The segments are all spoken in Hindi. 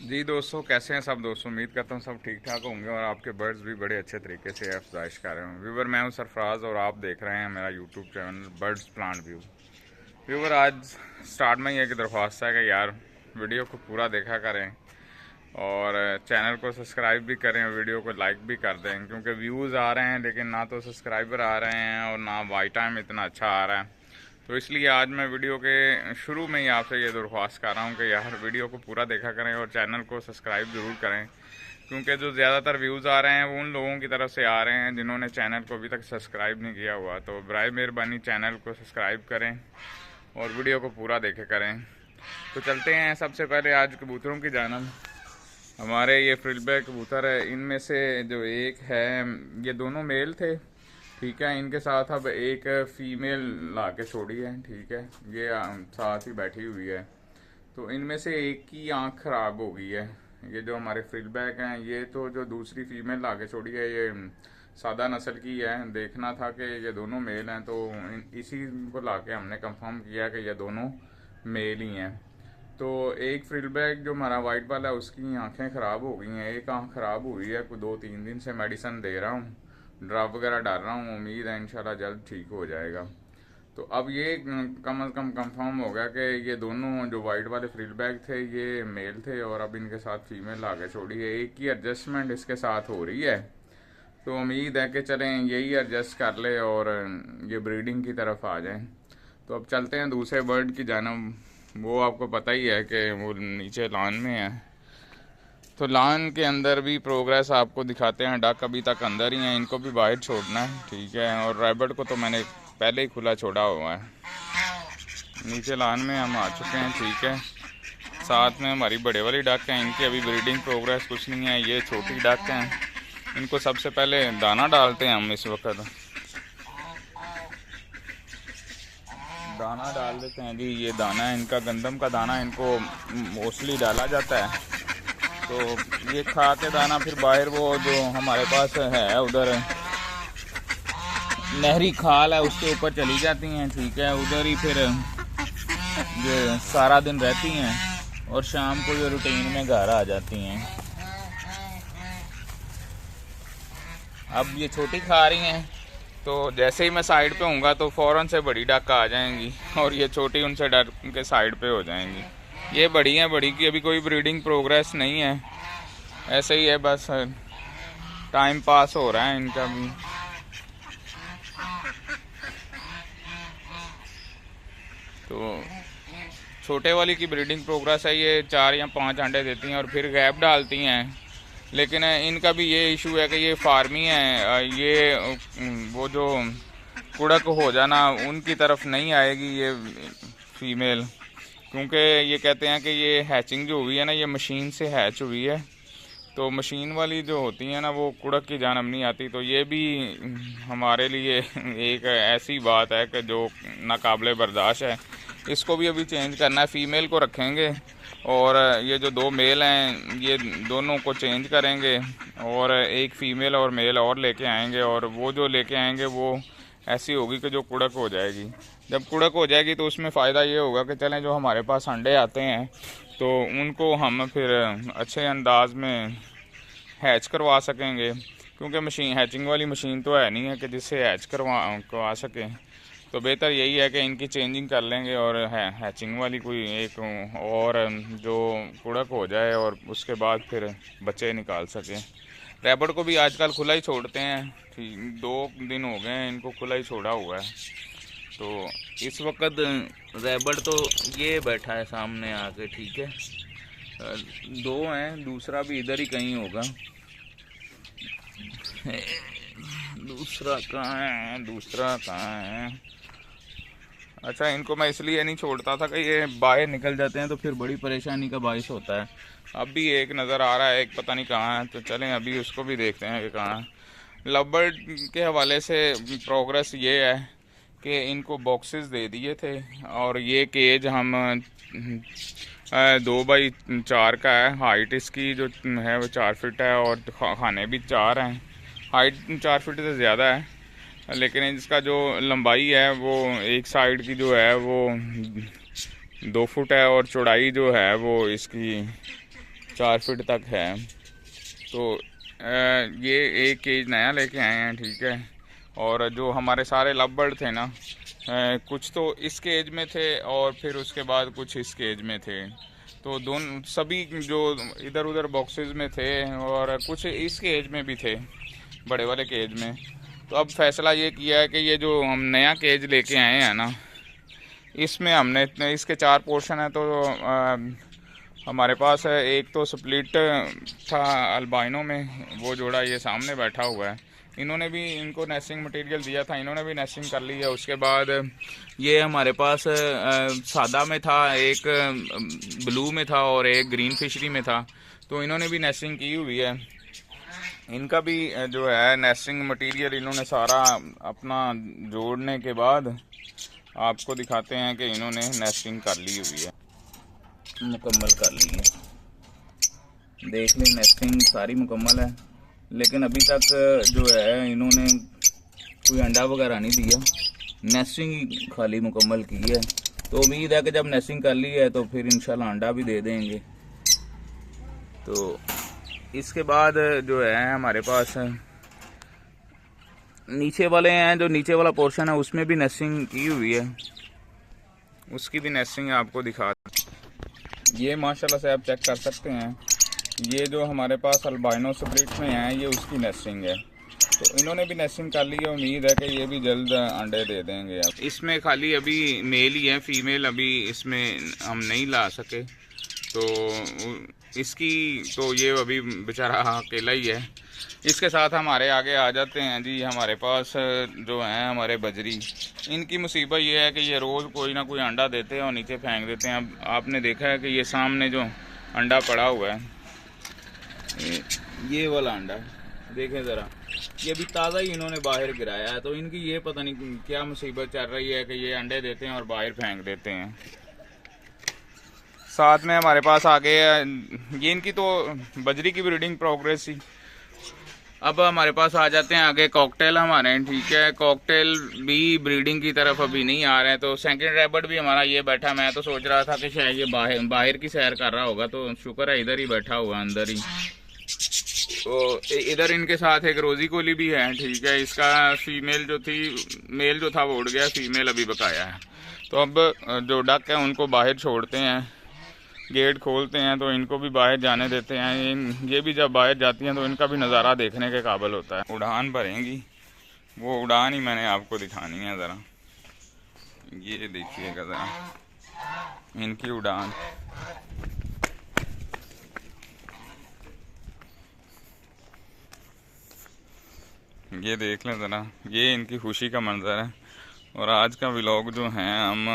जी दोस्तों, कैसे हैं सब दोस्तों। उम्मीद करता हूँ सब ठीक ठाक होंगे और आपके बर्ड्स भी बड़े अच्छे तरीके से अफजाइश कर रहे हों। व्यूवर, मैं हूँ सरफराज और आप देख रहे हैं मेरा YouTube channel birds plant view. Viewer, आज स्टार्ट में ही एक दरख्वास्त है कि यार वीडियो को पूरा देखा करें और चैनल को सब्सक्राइब भी करें और वीडियो को लाइक भी कर दें, क्योंकि व्यूज़ आ रहे हैं लेकिन ना तो सब्सक्राइबर आ रहे हैं और ना वाई टाइम इतना अच्छा आ रहा है। तो इसलिए आज मैं वीडियो के शुरू में ही आपसे ये दरख्वास्त कर रहा हूँ कि यार वीडियो को पूरा देखा करें और चैनल को सब्सक्राइब ज़रूर करें, क्योंकि जो ज़्यादातर व्यूज़ आ रहे हैं वो उन लोगों की तरफ से आ रहे हैं जिन्होंने चैनल को अभी तक सब्सक्राइब नहीं किया हुआ। तो बराए मेहरबानी चैनल को सब्सक्राइब करें और वीडियो को पूरा देखे करें। तो चलते हैं सबसे पहले आज कबूतरों की जानब। हमारे ये फ्रिलबैक कबूतर है, इनमें से जो एक है, ये दोनों मेल थे, ठीक है। इनके साथ अब एक फीमेल ला के छोड़ी है, ठीक है। ये साथ ही बैठी हुई है। तो इनमें से एक की आंख खराब हो गई है। ये जो हमारे फ्रिलबैक हैं, ये तो जो दूसरी फीमेल ला के छोड़ी है ये सादा नस्ल की है। देखना था कि ये दोनों मेल हैं, तो इसी को ला के हमने कंफर्म किया कि ये दोनों मेल ही हैं। तो एक फ्रिलबैक जो हमारा वाइट वाला है उसकी आंखें ख़राब हो गई हैं, एक आंख ख़राब हुई है। कोई 2-3 दिन से मेडिसिन दे रहा हूँ, ड्रॉप वगैरह डाल रहा हूँ। उम्मीद है इंशाल्लाह जल्द ठीक हो जाएगा। तो अब ये कम अज़ कम कंफर्म हो गया कि ये दोनों जो वाइट वाले फ्रिलबैक थे ये मेल थे और अब इनके साथ फीमेल आके छोड़ी है। एक की एडजस्टमेंट इसके साथ हो रही है, तो उम्मीद है कि चलें यही एडजस्ट कर ले और ये ब्रीडिंग की तरफ आ जाएं। तो अब चलते हैं दूसरे बर्ड की जानब। वो आपको पता ही है कि वो नीचे लॉन में है, तो लॉन के अंदर भी प्रोग्रेस आपको दिखाते हैं। डक अभी तक अंदर ही हैं, इनको भी बाहर छोड़ना है, ठीक है। और रैबिट को तो मैंने पहले ही खुला छोड़ा हुआ है। नीचे लॉन में हम आ चुके हैं, ठीक है। साथ में हमारी बड़े वाली डक हैं, इनकी अभी ब्रीडिंग प्रोग्रेस कुछ नहीं है। ये छोटी डक हैं, इनको सबसे पहले दाना डालते हैं हम। इस वक्त दाना डाल देते हैं जी। ये दाना है इनका, गंदम का दाना इनको मोस्टली डाला जाता है। तो ये खा के दाना फिर बाहर वो जो हमारे पास है उधर नहरी खाल है उसके ऊपर चली जाती हैं, ठीक है। उधर ही फिर ये सारा दिन रहती हैं और शाम को ये रूटीन में घर आ जाती हैं। अब ये छोटी खा रही हैं, तो जैसे ही मैं साइड पे हूँगा तो फ़ौरन से बड़ी डक आ जाएंगी और ये छोटी उनसे डर के साइड पे हो जाएंगी। ये बड़ी हैं, बड़ी की अभी कोई ब्रीडिंग प्रोग्रेस नहीं है, ऐसे ही है, बस टाइम पास हो रहा है इनका भी। तो छोटे वाली की ब्रीडिंग प्रोग्रेस है, ये 4 या 5 अंडे देती हैं और फिर गैप डालती हैं। लेकिन इनका भी ये इशू है कि ये फार्मी है, ये वो जो कुड़क हो जाना उनकी तरफ नहीं आएगी ये फीमेल, क्योंकि ये कहते हैं कि ये हैचिंग जो हुई है ना, ये मशीन से हैच हुई है। तो मशीन वाली जो होती है ना वो कुड़क की जानब नहीं आती। तो ये भी हमारे लिए एक ऐसी बात है कि जो नाकाबिले बर्दाश्त है। इसको भी अभी चेंज करना है, फ़ीमेल को रखेंगे और ये जो 2 मेल हैं ये दोनों को चेंज करेंगे और एक फ़ीमेल और मेल और लेके आएंगे। और वो जो लेके आएंगे वो ऐसी होगी कि जो कुड़क हो जाएगी। जब कुड़क हो जाएगी तो उसमें फ़ायदा ये होगा कि चलें जो हमारे पास अंडे आते हैं तो उनको हम फिर अच्छे अंदाज में हैच करवा सकेंगे, क्योंकि मशीन हैचिंग वाली मशीन तो है नहीं है कि जिससे हैच करवा सकें। तो बेहतर यही है कि इनकी चेंजिंग कर लेंगे और हैचिंग वाली कोई एक और जो कुड़क हो जाए और उसके बाद फिर बच्चे निकाल सकें। रैबिट को भी आजकल खुला ही छोड़ते हैं, 2 दिन हो गए हैं इनको खुला ही छोड़ा हुआ है। तो इस वक्त रैबिट तो ये बैठा है सामने आके, ठीक है। 2 हैं, दूसरा भी इधर ही कहीं होगा। दूसरा कहाँ है? अच्छा, इनको मैं इसलिए नहीं छोड़ता था कि ये बाहर निकल जाते हैं तो फिर बड़ी परेशानी का बाइस होता है। अब भी एक नज़र आ रहा है, एक पता नहीं कहाँ है, तो चलें अभी उसको भी देखते हैं कि कहाँ है। लवबर्ड के हवाले से प्रोग्रेस ये है कि इनको बॉक्सेस दे दिए थे और ये केज हम 2x4 का है। हाइट इसकी जो है वो 4 फीट है और खाने भी 4 हैं। हाइट 4 फीट से ज़्यादा है, लेकिन इसका जो लंबाई है वो एक साइड की जो है वो 2 फुट है और चौड़ाई जो है वो इसकी 4 फीट तक है। तो ये एक केज नया लेके आए हैं, ठीक है। और जो हमारे सारे लव बर्ड थे ना, कुछ तो इस केज में थे और फिर उसके बाद कुछ इस केज में थे। तो दोनों सभी जो इधर उधर बॉक्सेस में थे और कुछ इस केज में भी थे, बड़े वाले केज में। तो अब फैसला ये किया है कि ये जो हम नया केज लेके आए हैं ना, इसमें हमने इसके 4 पोर्शन है। तो हमारे पास है एक तो स्प्लिट था अल्बाइनो में, वो जोड़ा ये सामने बैठा हुआ है। इन्होंने भी, इनको नेस्टिंग मटेरियल दिया था, इन्होंने भी नेस्टिंग कर ली है। उसके बाद ये हमारे पास सादा में था, एक ब्लू में था और एक ग्रीन फिशरी में था। तो इन्होंने भी नेस्टिंग की हुई है। इनका भी जो है नेस्टिंग मटेरियल इन्होंने सारा अपना जोड़ने के बाद आपको दिखाते हैं कि इन्होंने नेस्टिंग कर ली हुई है, मुकम्मल कर ली है। देख लें, नेस्टिंग सारी मुकम्मल है, लेकिन अभी तक जो है इन्होंने कोई अंडा वगैरह नहीं दिया, नेस्टिंग खाली मुकम्मल की है। तो उम्मीद है कि जब नेस्टिंग कर ली है तो फिर इंशाल्लाह अंडा भी दे देंगे। तो इसके बाद जो है हमारे पास नीचे वाले हैं, जो नीचे वाला पोर्शन है उसमें भी नेस्टिंग की हुई है, उसकी भी नेस्टिंग आपको दिखा। ये माशाल्लाह से आप चेक कर सकते हैं, ये जो हमारे पास अल्बाइनो स्प्लिट में है ये उसकी नेस्टिंग है। तो इन्होंने भी नेस्टिंग कर ली है, उम्मीद है कि ये भी जल्द अंडे दे देंगे। अब इसमें खाली अभी मेल ही है, फीमेल अभी इसमें हम नहीं ला सके। तो इसकी तो ये अभी बेचारा अकेला ही है। इसके साथ हमारे आगे आ जाते हैं जी, हमारे पास जो हैं हमारे बजरी। इनकी मुसीबत ये है कि ये रोज़ कोई ना कोई अंडा देते हैं और नीचे फेंक देते हैं। अब आपने देखा है कि ये सामने जो अंडा पड़ा हुआ है, ये वाला अंडा देखें ज़रा, ये भी ताज़ा ही इन्होंने बाहर गिराया है। तो इनकी ये पता नहीं क्या मुसीबत चल रही है कि ये अंडे देते हैं और बाहर फेंक देते हैं। साथ में हमारे पास आगे ये इनकी तो बजरी की ब्रीडिंग प्रोग्रेस थी। अब हमारे पास आ जाते हैं आगे कॉकटेल हमारे, ठीक है। कॉकटेल भी ब्रीडिंग की तरफ अभी नहीं आ रहे हैं। तो सेकंड रैबिट भी हमारा ये बैठा, मैं तो सोच रहा था कि शायद ये बाहर की सैर कर रहा होगा, तो शुक्र है इधर ही बैठा हुआ अंदर ही। तो इधर इनके साथ एक रोजी कोली भी है, ठीक है। इसका फीमेल जो थी, मेल जो था वो उड़ गया, फीमेल अभी बकाया है। तो अब जो डक है उनको बाहर छोड़ते हैं, गेट खोलते हैं तो इनको भी बाहर जाने देते हैं। ये भी जब बाहर जाती हैं तो इनका भी नज़ारा देखने के काबिल होता है। उड़ान भरेंगी, वो उड़ान ही मैंने आपको दिखानी है ज़रा, ये देखिएगा ज़रा इनकी उड़ान। ये देख लें ज़रा, ये इनकी खुशी का मंजर है। और आज का व्लॉग जो है हम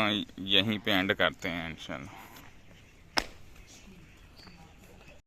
यहीं पे एंड करते हैं इंशाल्लाह।